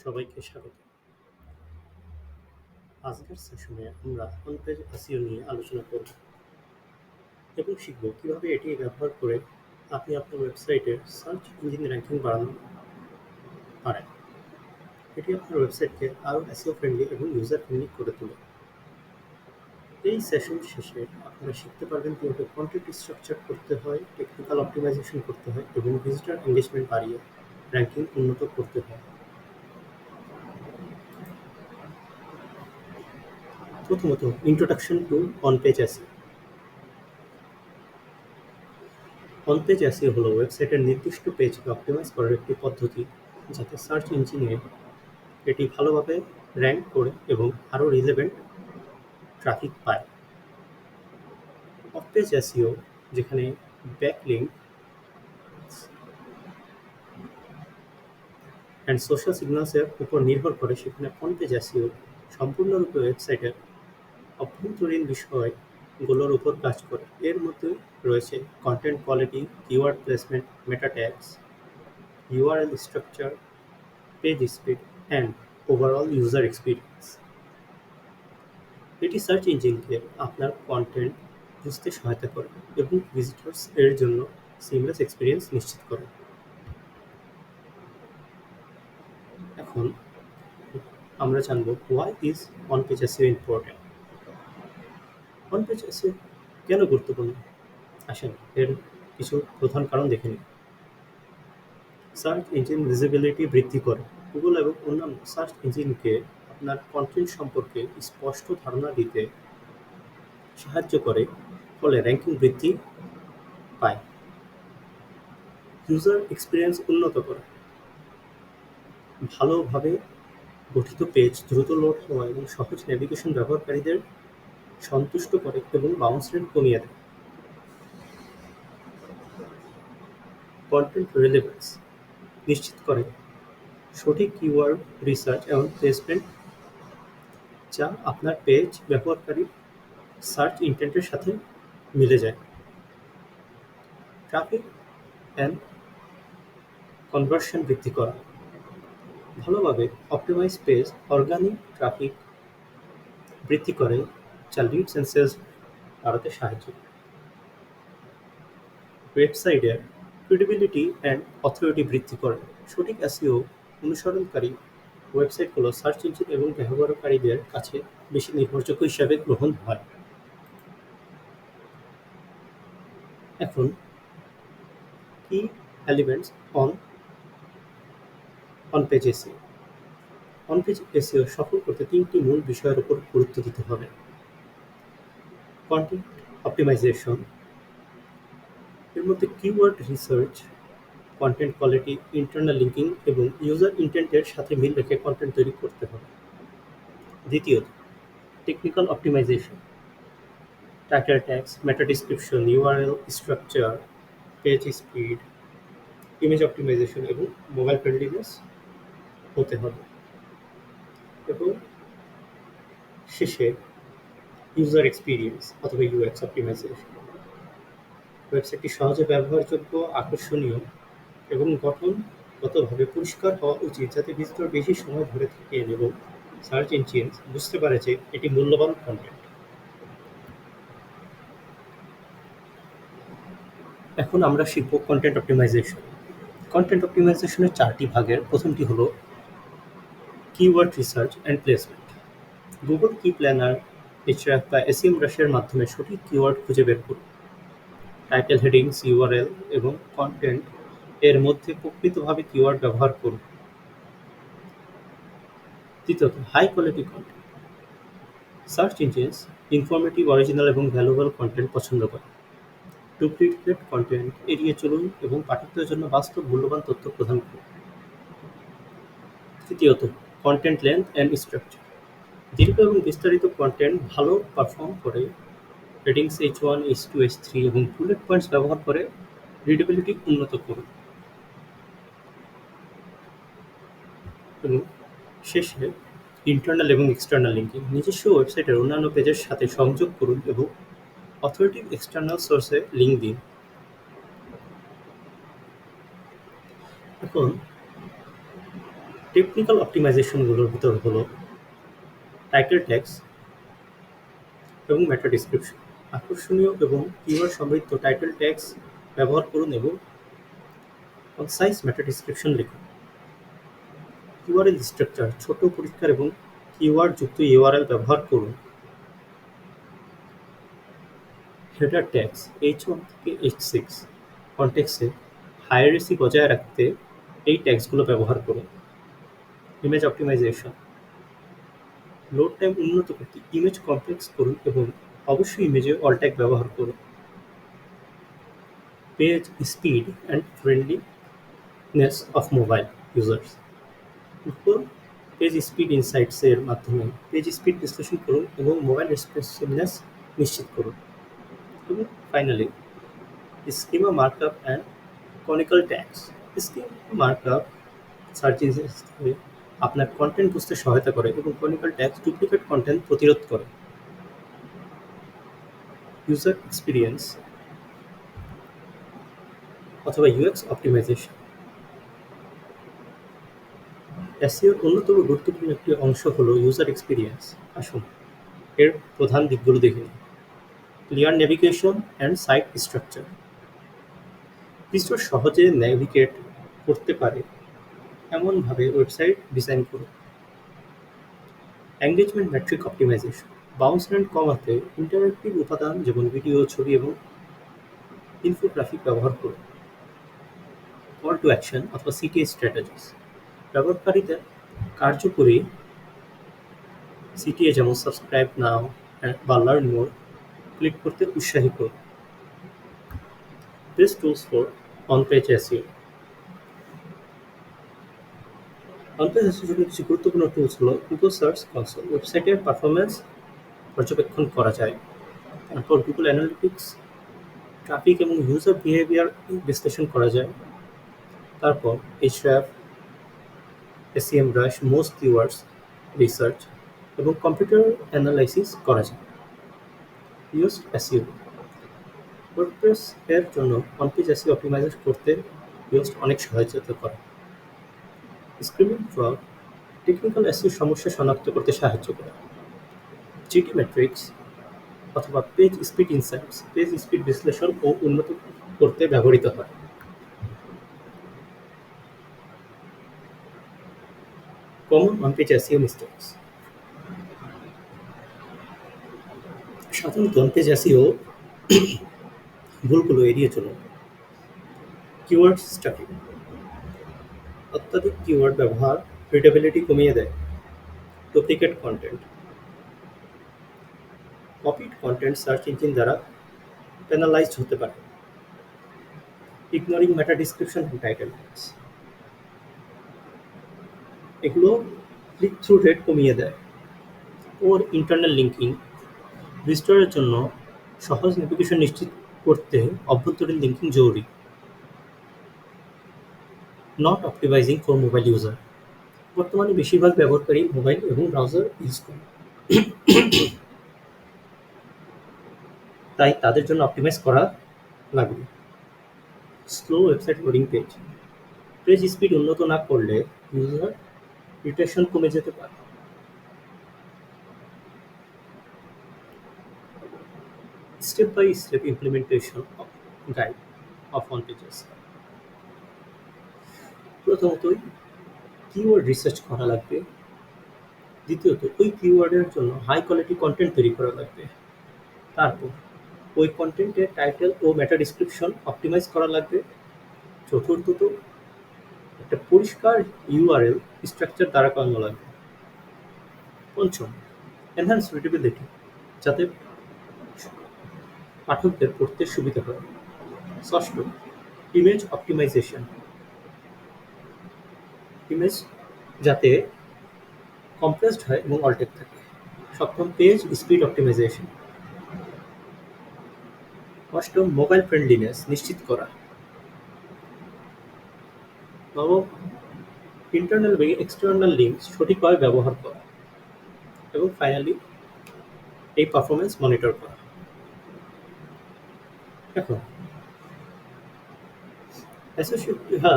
সবাইকে স্বাগত। আজকের সেশনে আমরা অন-পেজ এসইও নিয়ে আলোচনা করব এবং শিখব কিভাবে এটি ব্যবহার করে আপনি আপনার ওয়েবসাইটের সার্চ ইঞ্জিন র্যাঙ্কিং বাড়াতে পারেন। এটি আপনার ওয়েবসাইটকে আরও এসইও ফ্রেন্ডলি এবং ইউজার ফ্রেন্ডলি করে তোলে। এই সেশন শেষে আপনারা শিখতে পারবেন কিভাবে কন্টেন্ট স্ট্রাকচার করতে হয়, টেকনিক্যাল অপটিমাইজেশন করতে হয় এবং ভিজিটর এঙ্গেজমেন্ট বাড়িয়ে র্যাঙ্কিং উন্নত করতে হয়। প্রথমত, introduction to on-page SEO. On-page SEO হলো ওয়েবসাইটের নির্দিষ্ট পেজকে অপটিমাইজ করার একটি পদ্ধতি, যাতে সার্চ ইঞ্জিনে এটি ভালোভাবে র্যাঙ্ক করে এবং আরও রিলেভেন্ট ট্রাফিক পায়। অফ-পেজ এসইও, যেখানে ব্যাকলিঙ্ক অ্যান্ড সোশ্যাল সিগন্যালসের উপর নির্ভর করে, সেখানে অন-পেজ এসইও সম্পূর্ণরূপে ওয়েবসাইটের অভ্যন্তরীণ বিষয়গুলোর উপর কাজ করে। এর মধ্যে রয়েছে content quality, keyword placement, meta tags, URL structure, page speed and overall user experience. এটি সার্চ ইঞ্জিনকে আপনার কন্টেন্ট বুঝতে সহায়তা করে এবং ভিজিটর্স এর জন্য সিমলেস এক্সপিরিয়েন্স নিশ্চিত করে। এখন আমরা জানব why is on page SEO important. On page SEO কেন গুরুত্বপূর্ণ? আসেন এর কিছু প্রধান কারণ দেখে নিই। সার্চ ইঞ্জিন ভিজিবিলিটি বৃদ্ধি করে। গুগল এবং অন্যান্য সার্চ ইঞ্জিনকে আপনার কন্টেন্ট সম্পর্কে স্পষ্ট ধারণা দিতে সাহায্য করে, ফলে র্যাঙ্কিং বৃদ্ধি পায়। ইউজার এক্সপিরিয়েন্স উন্নত করে। ভালোভাবে গঠিত পেজ দ্রুত লোড হওয়া এবং সহজ নেভিগেশন ব্যবহারকারীদের সন্তুষ্ট করে এবং বাউন্স রেট কমিয়ে দেয়। কন্টেন্ট রিলেভেন্স নিশ্চিত করে সঠিক কিওয়ার্ড রিসার্চ এবং প্লেসমেন্ট, যা আপনার পেজ ব্যবহারকারীর সার্চ ইন্টেন্টের সাথে মিলে যায়। ট্রাফিক অ্যান্ড কনভার্সন বৃদ্ধি করা। ভালোভাবে অপটিমাইজ পেজ অর্গানিক ট্রাফিক বৃদ্ধি করে, যা লিডস অ্যান্ড সেলস বাড়াতে সাহায্য করে। ওয়েবসাইটের ক্রেডিবিলিটি অ্যান্ড অথরিটি বৃদ্ধি করে। সঠিক এসইও অনুসরণকারী ওয়েবসাইটগুলো সার্চ ইঞ্জিন এবং ব্যবহারকারীদের কাছে বেশি নির্ভরযোগ্য হিসাবে গ্রহণ হয়। এখন কি elements on page SEO. On page SEO সফল করতে তিনটি মূল বিষয়ের উপর গুরুত্ব দিতে হবে। কন্টেন্ট অপটিমাইজেশন, এর মধ্যে keyword research, content quality, internal linking এবং ইউজার ইন্টেন্টের সাথে মিল রেখে কন্টেন্ট তৈরি করতে হবে। দ্বিতীয়ত, technical optimization, title tags, meta description, URL structure, page speed, image optimization এবং মোবাইল ফ্রেন্ডলিনেস হতে হবে। এবং শেষে ইউজার এক্সপিরিয়েন্স অথবা ইউএক্স অপটিমাইজেশন। ওয়েবসাইটটি সহজে ব্যবহারযোগ্য, আকর্ষণীয় এবং গঠনগতভাবে পরিষ্কার হওয়া উচিত, যাতে ভিজিটর বেশি সময় ধরে থাকেন এবং সার্চ ইঞ্জিন বুঝতে পারে যে এটি মূল্যবান কন্টেন্ট। এখন আমরা শিখব কন্টেন্ট অপটিমাইজেশন। কন্টেন্ট অপটিমাইজেশনের চারটি ভাগের প্রথমটি হলো keyword research and placement. Google key planner, এচআরএফ বা এসইএমরাশের মাধ্যমে সঠিক কিওয়ার্ড খুঁজে বের করুন। টাইটেল, হেডিংস, ইউআরএল এবং কন্টেন্ট এর মধ্যে প্রকৃতভাবে কিওয়ার্ড ব্যবহার করুন। তৃতীয়ত, high quality content. Search engines informative, original এবং ভ্যালুয়েবল কন্টেন্ট পছন্দ করে। ডুপ্লিকেট কন্টেন্ট এড়িয়ে চলুন এবং পাঠকদের জন্য বাস্তব মূল্যবান তথ্য প্রদান করুন। তৃতীয়ত, কন্টেন্ট লেন্থ অ্যান্ড স্ট্রাকচার। দীর্ঘ এবং বিস্তারিত কন্টেন্ট ভালো পারফর্ম করে। হেডিংস H1, H2, H3 এবং বুলেট পয়েন্টস ব্যবহার করে রিডেবিলিটি উন্নত করুন। এবং শেষে ইন্টারনাল এবং এক্সটার্নাল লিঙ্কিং। নিজস্ব ওয়েবসাইটের অন্যান্য পেজের সাথে সংযোগ করুন এবং অথরিটিভ এক্সটার্নাল সোর্সে লিঙ্ক দিন। এখন টেকনিক্যাল অপটিমাইজেশনগুলোর ভিতর হলো টাইটেল ট্যাগস এবং মেটা ডিসক্রিপশন। আকর্ষণীয় এবং কিওয়ার্ড সমৃদ্ধ টাইটেল ট্যাগস ব্যবহার করুন এবং কনসাইজ মেটা ডিসক্রিপশন লিখুন। ইউআরএল স্ট্রাকচার ছোট, পরিষ্কার এবং কিওয়ার্ড যুক্ত ইউআরএল ব্যবহার করুন। হেডার ট্যাগস H1 থেকে H6 কনটেক্সটে হায়ারেসি বজায় রাখতে এই ট্যাগসগুলো ব্যবহার করুন। ইমেজ অপটিমাইজেশন লোড টাইম উন্নত করতে ইমেজ কমপ্লেক্স করুন এবং অবশ্যই ইমেজে অল ট্যাগ ব্যবহার করুন। Page speed and friendliness of mobile users page speed insights এর মাধ্যমে পেজ স্পিড বিশ্লেষণ করুন এবং মোবাইল রেসপন্সিভনেস নিশ্চিত করুন। এবং finally schema markup and canonical tags. Schema markup search ইঞ্জিনে আপনার কন্টেন্ট বুঝতে সহায়তা করে এবং কনিক্যাল ট্যাগস ডুপ্লিকেট কন্টেন্ট প্রতিরোধ করে। ইউজার এক্সপিরিয়েন্স অথবা ইউএক্স অপটিমাইজেশন এসইওর অন্যতম গুরুত্বপূর্ণ একটি অংশ হলো ইউজার এক্সপিরিয়েন্স। আসুন এর প্রধান দিকগুলো দেখে নিই। Clear navigation and site structure পৃষ্ঠা সহজে নেভিগেট করতে পারে এমনভাবে ওয়েবসাইট ডিজাইন করুন। Engagement metric optimisation bounce rate কমাতে ইন্টারেক্টিভ উপাদান যেমন ভিডিও, ছবি এবং ইনফোগ্রাফিক ব্যবহার করুন। কল টু অ্যাকশন অথবা সিটিএ স্ট্র্যাটেজিস ব্যবহারকারীদের কার্যকরী সিটিএ যেমন সাবস্ক্রাইব নাও বা লার্ন মোর ক্লিক করতে উৎসাহী করুন। Best tools for on page SEO on page এসইওর জন্য কিছু গুরুত্বপূর্ণ টুলস হলো গুগল সার্চ কনসোল ওয়েবসাইটের পারফরমেন্স পর্যবেক্ষণ করা যায়। তারপর গুগল অ্যানালিটিক্স ট্রাফিক এবং ইউজার বিহেভিয়ার বিশ্লেষণ করা যায়। তারপর এইচরেফ, SEMrush, মোস্ট কিওয়ার্ডস রিসার্চ এবং কম্পিউটার অ্যানালাইসিস করা যায়। ইউজড এসইও ওয়ার্ডপ্রেস এর জন্য অন-পেজ এসইও অপটিমাইজ করতে ইউজড অনেক সহায়তা করে। স্ক্রিমিং ফ্রগ টেকনিক্যাল এসইও সমস্যা শনাক্ত করতে সাহায্য করে। জিটি ম্যাট্রিক্স অথবা page speed insights page speed বিশ্লেষণ ও উন্নত করতে ব্যবহৃত হয়। কমন অন-পেজ এসইও মিস্টেকস সাধারণত অন-পেজ এসইও ভুলগুলো এড়িয়ে চলুন। কিওয়ার্ড স্টাফিং অত্যাধিক কিওয়ার্ড ব্যবহার রিডেবিলিটি কমিয়ে দেয়। Duplicate content copied content search engine দ্বারা পেনালাইজড হতে পারে। Ignoring meta description and title tags এগুলো ক্লিক থ্রু রেট কমিয়ে দেয়। ওর ইন্টারনাল লিঙ্কিং ভিজিটরের জন্য সহজ নেভিগেশন নিশ্চিত করতে অভ্যন্তরীণ লিঙ্কিং জরুরি। Not optimising for mobile user বর্তমানে বেশিরভাগ ব্যবহারকারী মোবাইল এবং ব্রাউজার ইউজ করে, তাই তাদের জন্য অপটিমাইজ করা লাগবে। Slow website loading page page speed উন্নত না করলে ইউজার রিটেনশন কমে যেতে পারে। Step by step implementation guide of on pages প্রথমতই কিওয়ার্ড রিসার্চ করা লাগবে। দ্বিতীয়ত ওই কিওয়ার্ডের জন্য হাই কোয়ালিটি কন্টেন্ট তৈরি করা লাগবে। তারপর ওই কন্টেন্টের টাইটেল ও মেটা ডিসক্রিপশন অপটিমাইজ করা লাগবে। চতুর্থত একটা পরিষ্কার ইউআরএল স্ট্রাকচার দ্বারা করানো লাগবে। পঞ্চম এনহ্যান্স রিডেবিলিটি যাতে পাঠকদের পড়তে সুবিধা হয়। ষষ্ঠ ইমেজ অপটিমাইজেশন ইমেজ যাতে কম্প্রেসড হয় এবং অল্টেক থাকে। সপ্তম পেজ স্পিড অপটিমাইজেশন। অষ্টম মোবাইল ফ্রেন্ডলিনেস নিশ্চিত করা। নবম ইন্টারনাল এবং এক্সটার্নাল লিঙ্ক সঠিকভাবে ব্যবহার করা। এবং ফাইনালি এই পারফরমেন্স মনিটর করা। এখন এসইও শিক্ষা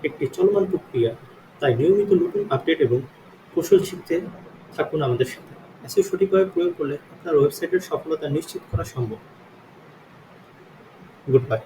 একটি চলমান প্রক্রিয়া। তাই নিয়মিত নতুন আপডেট এবং কৌশল শিখতে থাকুন আমাদের সাথে। এসইও সঠিকভাবে প্রয়োগ করলে আপনার ওয়েবসাইটের সফলতা নিশ্চিত করা সম্ভব। Good bye.